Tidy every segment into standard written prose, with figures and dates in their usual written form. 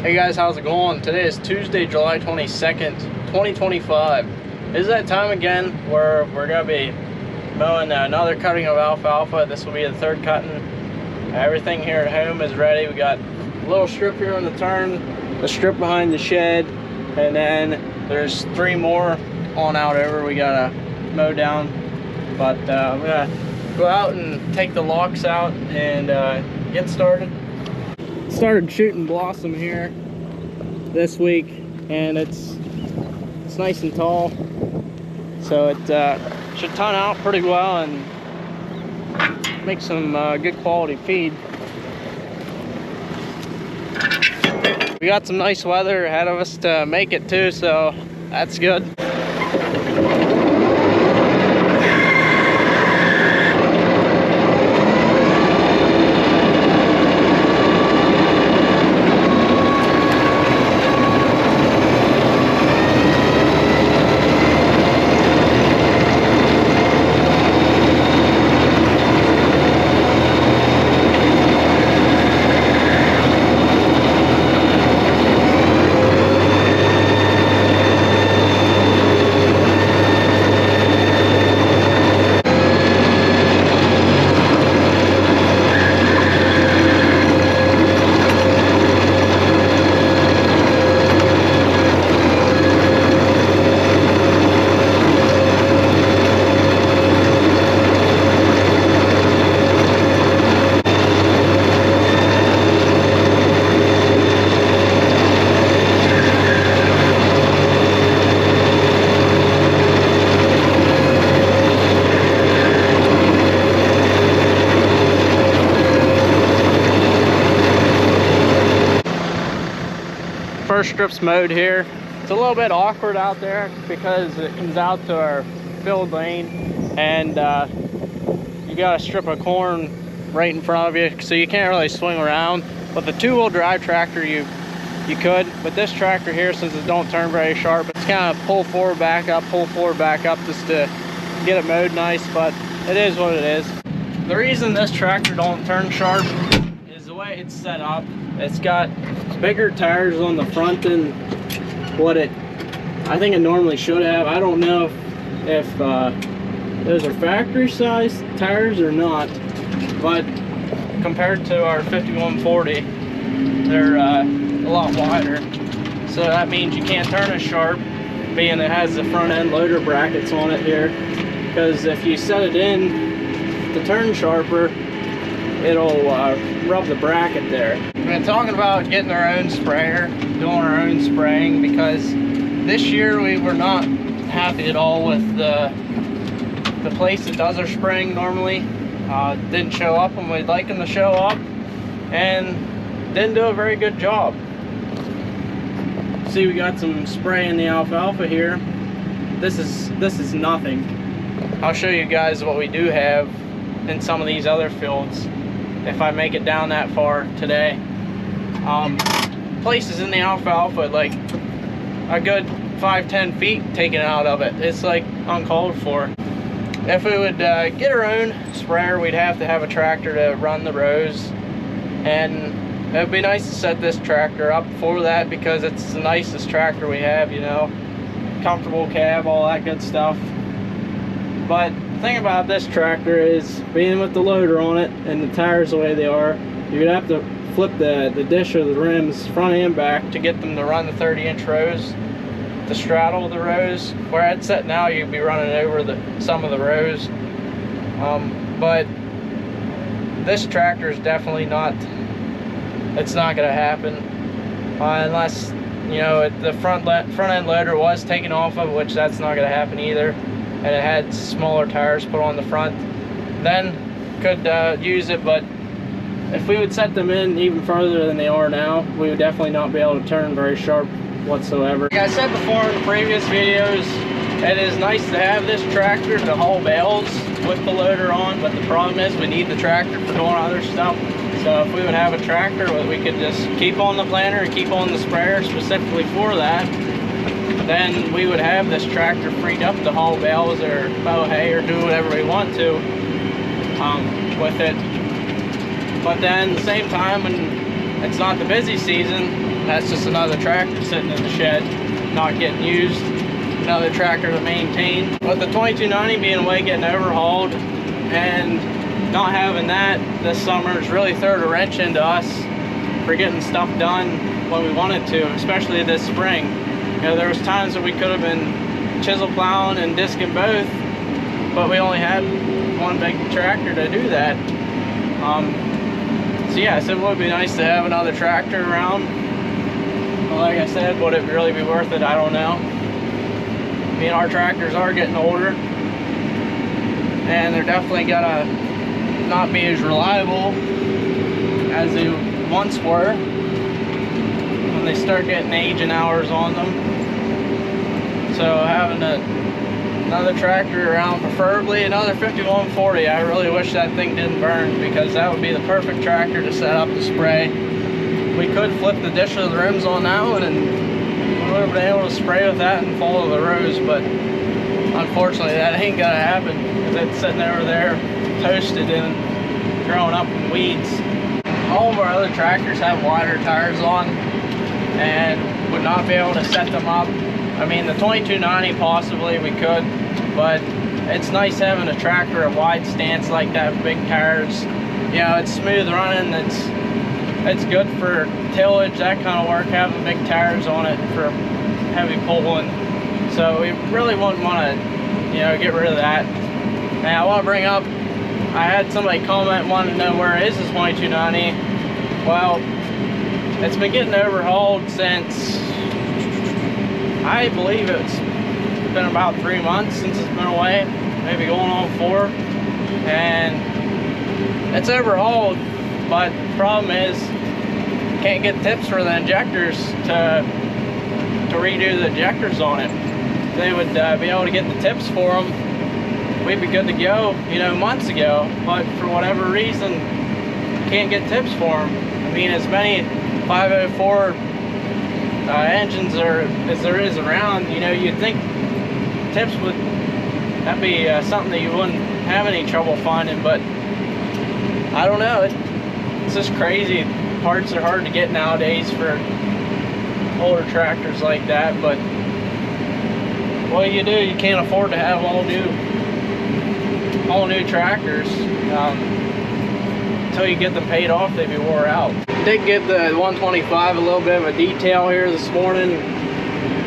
Hey guys, how's it going? Today is Tuesday, July 22nd, 2025. It's that time again where we're going to be mowing another cutting of alfalfa. This will be the third cutting. Everything here at home is ready. We got a little strip here on the turn, a strip behind the shed, and then there's 3 more on out over we got to mow down. But I'm going to go out and take the locks out and get started. Started shooting blossom here this week, and it's nice and tall, so it should ton out pretty well and make some good quality feed. We got some nice weather ahead of us to make it too, so that's good. First strip's mowed here. It's a little bit awkward out there because it comes out to our field lane, and you got a strip of corn right in front of you, so you can't really swing around. With the 2-wheel drive tractor you could, but this tractor here, since it don't turn very sharp, it's kind of pull forward back up just to get it mowed nice, but it is what it is. The reason this tractor don't turn sharp is the way it's set up. It's got bigger tires on the front than what I think it normally should have. I don't know if those are factory size tires or not, but compared to our 5140, they're a lot wider. So that means you can't turn as sharp, being it has the front end loader brackets on it here, because if you set it in to turn sharper, it'll rub the bracket there. We've been talking about getting our own sprayer, doing our own spraying, because this year we were not happy at all with the place that does our spraying normally. Didn't show up when we'd like them to show up, and didn't do a very good job. See, we got some spray in the alfalfa here. This is nothing. I'll show you guys what we do have in some of these other fields if I make it down that far today. Places in the alfalfa, like a good 5-10 feet taken out of it. It's like uncalled for. If we would get our own sprayer, we'd have to have a tractor to run the rows, and it would be nice to set this tractor up for that, because it's the nicest tractor we have, you know, comfortable cab, all that good stuff. But the thing about this tractor is, being with the loader on it and the tires the way they are, you'd have to flip the dish or the rims front and back to get them to run the 30-inch rows, to straddle the rows. Where it's set now, you'd be running over some of the rows. But this tractor is definitely not, it's not going to happen unless, you know, the front end loader was taken off of, which that's not going to happen either, and it had smaller tires put on the front, then could use it. But if we would set them in even further than they are now, we would definitely not be able to turn very sharp whatsoever. Like I said before in previous videos, it is nice to have this tractor to haul bales with the loader on, but the problem is we need the tractor for doing other stuff. So if we would have a tractor, we could just keep on the planter and keep on the sprayer specifically for that, then we would have this tractor freed up to haul bales or mow hay or do whatever we want to with it. But then at the same time, when it's not the busy season, That's just another tractor sitting in the shed, not getting used. Another tractor to maintain. With the 2290 being away getting overhauled and not having that this summer has really thrown a wrench into us for getting stuff done when we wanted to, especially this spring. You know, there was times that we could have been chisel plowing and disking both, but we only had one big tractor to do that. So yes, it would be nice to have another tractor around. But like I said, would it really be worth it? I don't know. I mean, our tractors are getting older, and they're definitely gonna not be as reliable as they once were when they start getting age and hours on them. So having another tractor around, preferably another 5140. I really wish that thing didn't burn, because that would be the perfect tractor to set up the spray. We could flip the dish of the rims on that one, and we would have been able to spray with that and follow the rows, but unfortunately that ain't gonna happen, because it's sitting over there toasted and growing up in weeds. All of our other tractors have wider tires on and would not be able to set them up. I mean, the 2290 possibly we could, but it's nice having a tractor at wide stance like that with big tires. You know, it's smooth running, it's good for tillage, that kind of work, having big tires on it for heavy pulling. So we really wouldn't want to, you know, get rid of that. Now I want to bring up, I had somebody comment wanting to know where is this 2290. Well, it's been getting overhauled since, I believe it's been about 3 months since it's been away, maybe going on 4, and it's overhauled, but the problem is can't get tips for the injectors to redo the injectors on it. They would be able to get the tips for them, we'd be good to go, you know, months ago, but for whatever reason can't get tips for them. I mean, as many 504 engines as there is around, you know, you'd think tips would, that'd be something that you wouldn't have any trouble finding, but I don't know, it's just crazy. Parts are hard to get nowadays for older tractors like that, but what do? You can't afford to have all new tractors. Until you get them paid off, they'd be wore out. Did give the 125 a little bit of a detail here this morning.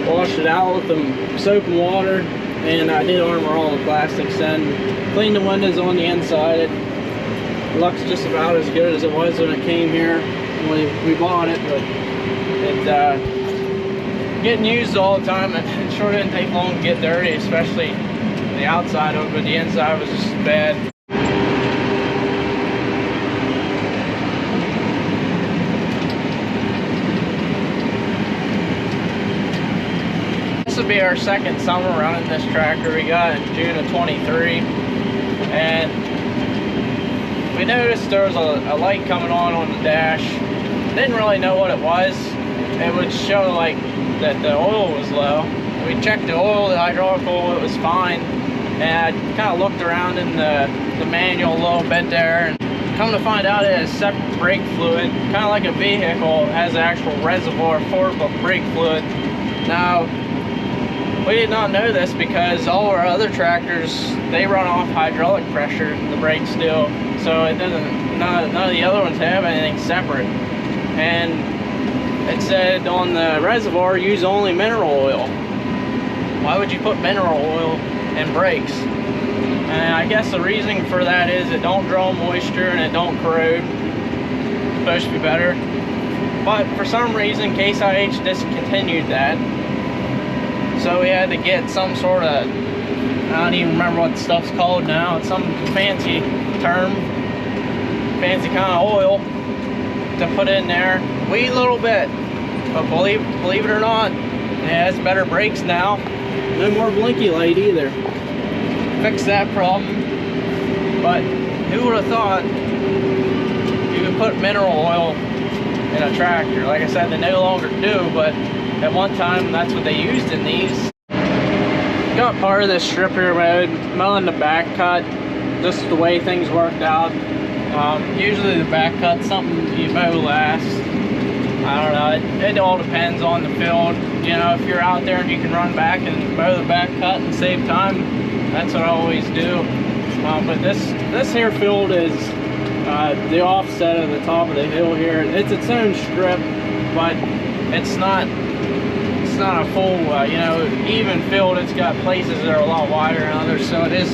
Washed it out with some soap and water, and I did armor all the plastics and clean the windows on the inside. It looks just about as good as it was when it came here when we bought it, but it's getting used all the time, and it sure didn't take long to get dirty, especially the outside of it, but the inside was just bad. This will be our second summer running this tractor. We got it in June of 23, and we noticed there was a light coming on the dash. Didn't really know what it was. It would show like that the oil was low. We checked the oil, the hydraulic oil, it was fine. And I kind of looked around in the manual a little bit there, and come to find out it has separate brake fluid. Kind of like a vehicle, it has an actual reservoir for brake fluid. Now, we did not know this because all our other tractors, they run off hydraulic pressure, the brakes do. So it doesn't, none of the other ones have anything separate. And it said on the reservoir, use only mineral oil. Why would you put mineral oil in brakes? And I guess the reasoning for that is it don't draw moisture and it don't corrode. It's supposed to be better. But for some reason, Case IH discontinued that. So we had to get some sort of, I don't even remember what the stuff's called now. It's some fancy term, fancy kind of oil to put in there. Wee little bit, but believe it or not, it has better brakes now. No more blinky light either. Fixed that problem. But who would have thought you could put mineral oil in a tractor? Like I said, they no longer do, but at one time that's what they used in these. Got part of this strip here mowing the back cut, just the way things worked out. Usually the back cut's something you mow last. I don't know, it all depends on the field. You know, if you're out there and you can run back and mow the back cut and save time, that's what I always do. But this here field is the offset of the top of the hill here. It's its own strip, but it's not a full, you know, even field. It's got places that are a lot wider than others, so it is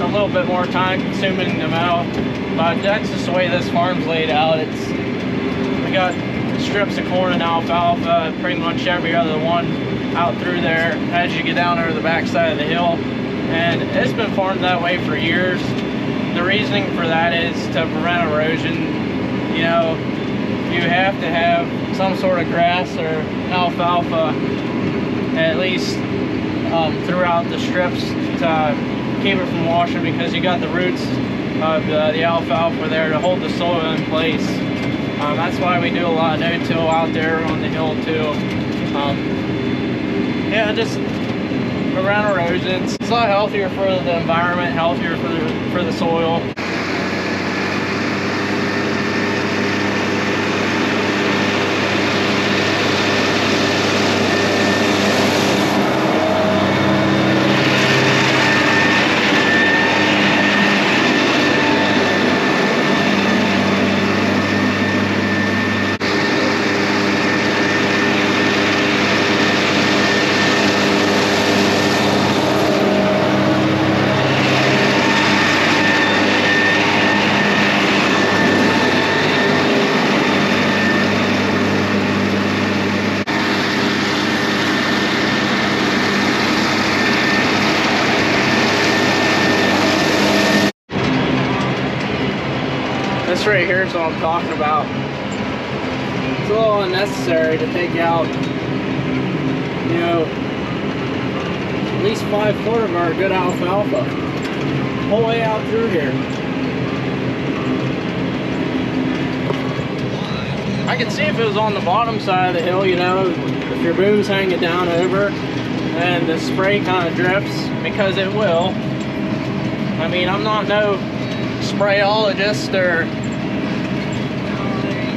a little bit more time consuming to mow. But that's just the way this farm's laid out. We got strips of corn and alfalfa, pretty much every other one out through there as you get down over the back side of the hill. And it's been farmed that way for years. The reasoning for that is to prevent erosion. You know, you have to have some sort of grass or alfalfa at least throughout the strips to keep it from washing, because you got the roots of the alfalfa there to hold the soil in place. That's why we do a lot of no-till out there on the hill too. Yeah, just around erosion. It's a lot healthier for the environment, healthier for the soil. This right here is what I'm talking about. It's a little unnecessary to take out, you know, at least 5 foot of our good alfalfa, whole way out through here. I can see if it was on the bottom side of the hill, you know, if your boom's hanging down over and the spray kind of drips, because it will. I mean, I'm not no sprayologist, or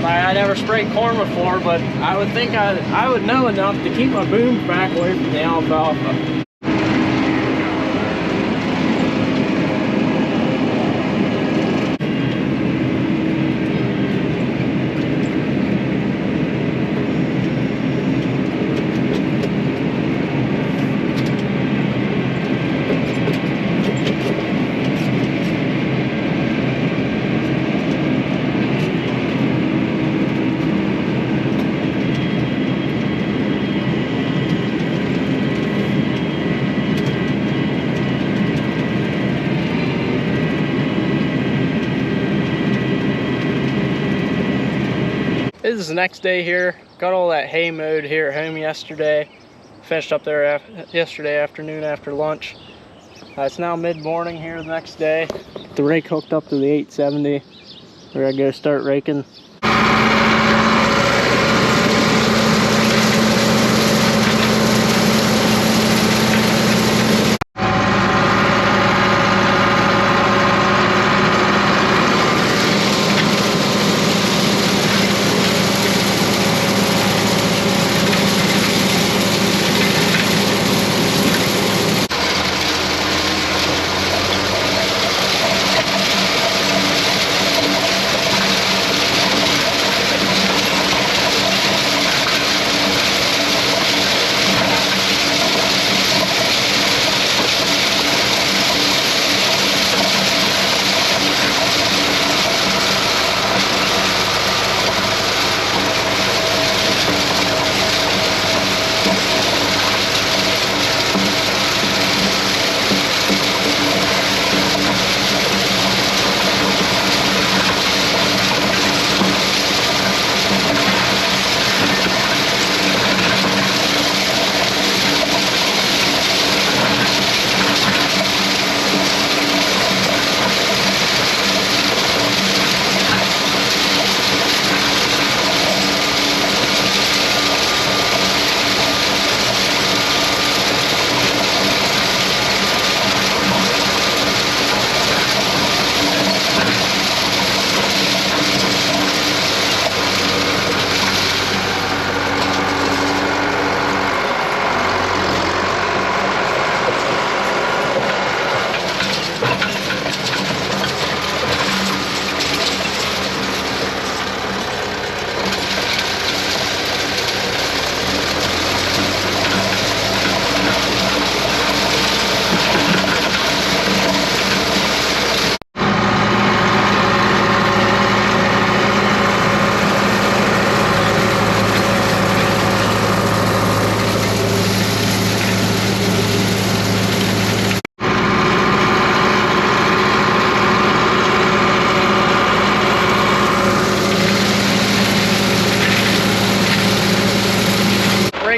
I never sprayed corn before, but I would think I would know enough to keep my boom back away from the alfalfa. This is the next day here. Got all that hay mowed here at home yesterday. Finished up there yesterday afternoon after lunch. It's now mid-morning here the next day. The rake hooked up to the 870. We're gonna go start raking.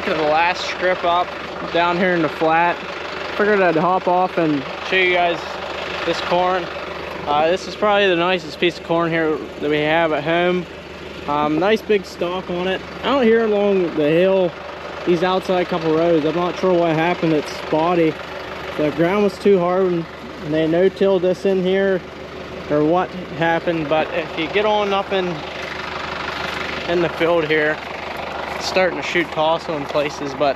making the last strip up down here in the flat. Figured I'd hop off and show you guys this corn. This is probably the nicest piece of corn here that we have at home. Nice big stalk on it. Out here along the hill, these outside couple rows, I'm not sure what happened. It's spotty. The ground was too hard and they no-tilled this in here or what happened, but if you get on up in the field here, it's starting to shoot tassel in places, but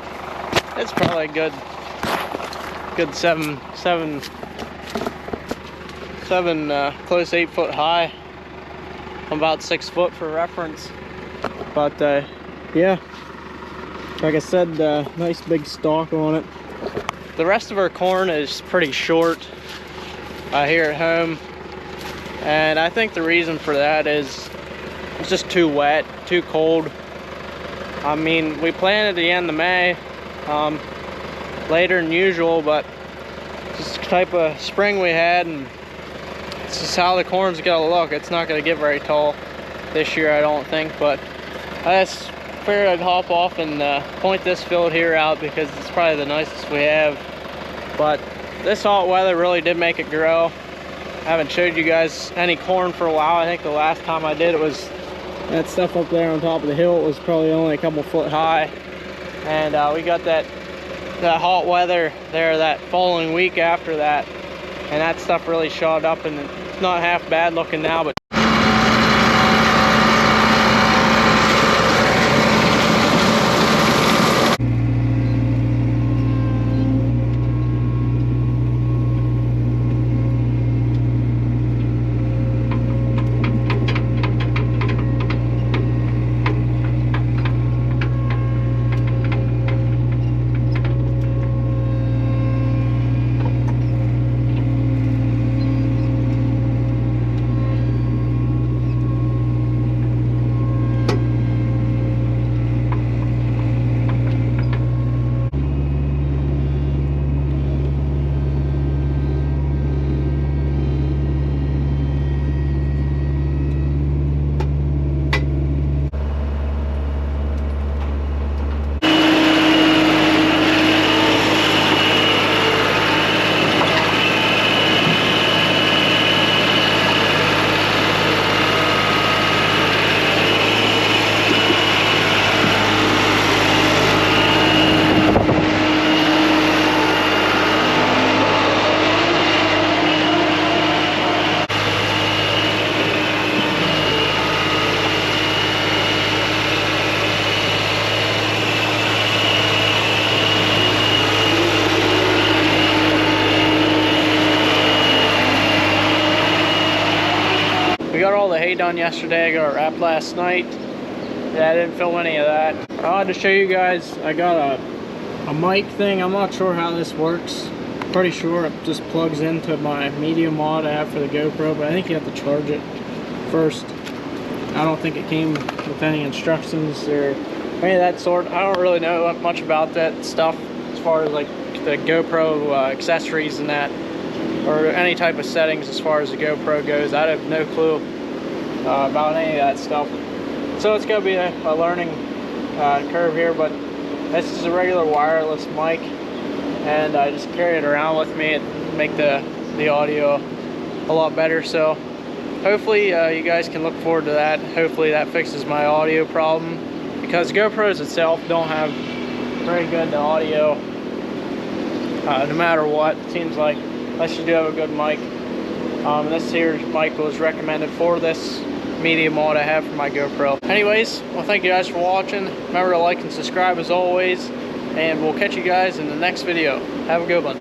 it's probably a good 7 close 8 foot high. I'm about 6 foot for reference, but yeah, like I said, nice big stalk on it. The rest of our corn is pretty short here at home, and I think the reason for that is it's just too wet, too cold. I mean, we planted at the end of May, later than usual, but just the type of spring we had, and it's just how the corn's gonna look. It's not gonna get very tall this year, I don't think, but I just figured I'd hop off and point this field here out because it's probably the nicest we have. But this hot weather really did make it grow. I haven't showed you guys any corn for a while. I think the last time I did, it was that stuff up there on top of the hill. It was probably only a couple foot high, and we got that hot weather there that following week after that, and that stuff really shot up, and it's not half bad looking now. But we got all the hay done yesterday. I got it wrapped last night. Yeah, I didn't film any of that. I wanted to show you guys, I got a mic thing. I'm not sure how this works. Pretty sure it just plugs into my medium mod I have for the GoPro, but I think you have to charge it first. I don't think it came with any instructions or any of that sort. I don't really know much about that stuff as far as like the GoPro accessories and that, or any type of settings as far as the GoPro goes. I have no clue about any of that stuff. So it's going to be a learning curve here, but this is a regular wireless mic, and I just carry it around with me and make the audio a lot better. So hopefully you guys can look forward to that. Hopefully that fixes my audio problem, because GoPros itself don't have very good audio no matter what. It seems like, unless you do have a good mic. This here mic was recommended for this medium mod I have for my GoPro. Anyways, well, thank you guys for watching. Remember to like and subscribe as always, and we'll catch you guys in the next video. Have a good one.